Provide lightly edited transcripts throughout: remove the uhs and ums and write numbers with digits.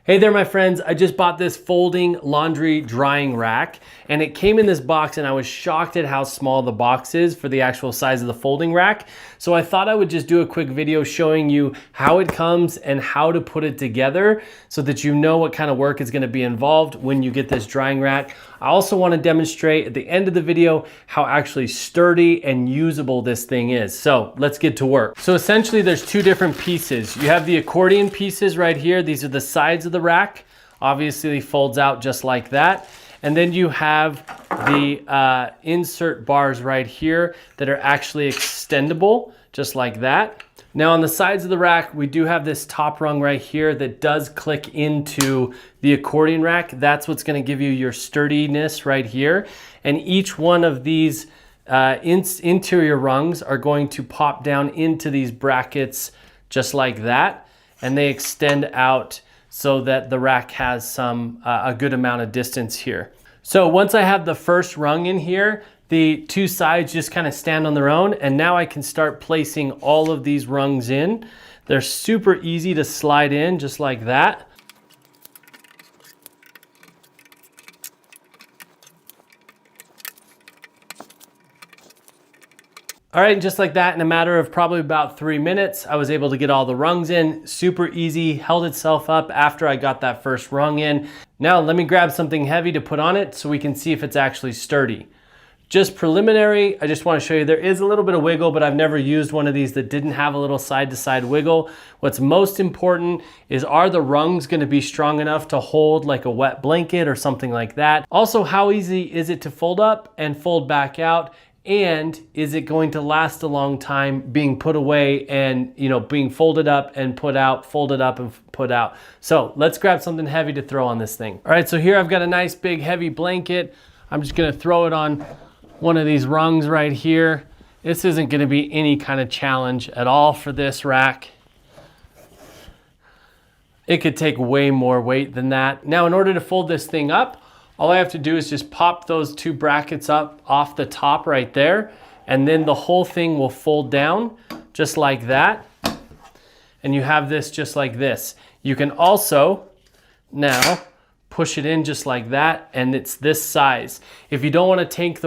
Hey there, my friends. I just bought this folding laundry drying rack, and it came in this box, and I was shocked at how small the box is for the actual size of the folding rack. So I thought I would just do a quick video showing you how it comes and how to put it together so that you know what kind of work is going to be involved when you get this drying rack. I also want to demonstrate at the end of the video how actually sturdy and usable this thing is. So let's get to work. So essentially there's two different pieces. You have the accordion pieces right here. These are the sides of the rack. Obviously it folds out just like that. And then you have the insert bars right here that are actually extendable, just like that. Now on the sides of the rack, we do have this top rung right here that does click into the accordion rack. That's what's gonna give you your sturdiness right here. And each one of these interior rungs are going to pop down into these brackets just like that. And they extend out so that the rack has a good amount of distance here. So once I have the first rung in here, the two sides just kind of stand on their own, and now I can start placing all of these rungs in. They're super easy to slide in just like that. All right, just like that, in a matter of probably about 3 minutes, I was able to get all the rungs in. Super easy, held itself up after I got that first rung in. Now let me grab something heavy to put on it so we can see if it's actually sturdy. Just preliminary, I just want to show you there is a little bit of wiggle, but I've never used one of these that didn't have a little side-to-side wiggle. What's most important is, are the rungs going to be strong enough to hold like a wet blanket or something like that? Also, how easy is it to fold up and fold back out? And is it going to last a long time being put away and, you know, being folded up and put out, folded up and put out? So let's grab something heavy to throw on this thing. All right, so here I've got a nice big heavy blanket. I'm just gonna throw it on one of these rungs right here. This isn't gonna be any kind of challenge at all for this rack. It could take way more weight than that. Now, in order to fold this thing up, all I have to do is just pop those two brackets up off the top right there, and then the whole thing will fold down just like that. And you have this just like this. You can also now push it in just like that, and it's this size. If you don't want to take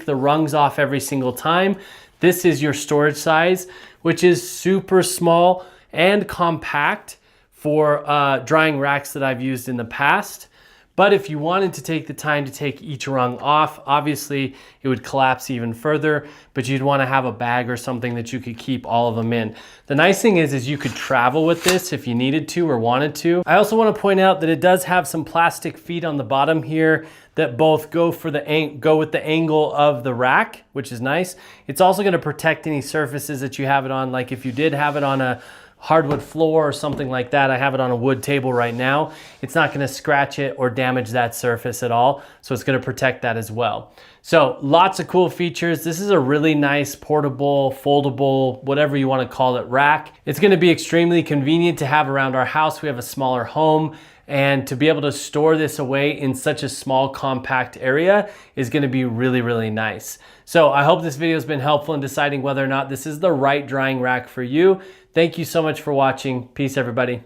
the rungs off every single time, this is your storage size, which is super small and compact for drying racks that I've used in the past. But if you wanted to take the time to take each rung off, obviously it would collapse even further, but you'd want to have a bag or something that you could keep all of them in. The nice thing is you could travel with this if you needed to or wanted to. I also want to point out that it does have some plastic feet on the bottom here that both go with the angle of the rack, which is nice. It's also going to protect any surfaces that you have it on, like if you did have it on a hardwood floor or something like that. I have it on a wood table right now. It's not gonna scratch it or damage that surface at all. So it's gonna protect that as well. So lots of cool features. This is a really nice portable, foldable, whatever you wanna call it, rack. It's gonna be extremely convenient to have around our house. We have a smaller home, and to be able to store this away in such a small, compact area is gonna be really, really nice. So I hope this video has been helpful in deciding whether or not this is the right drying rack for you. Thank you so much for watching. Peace, everybody.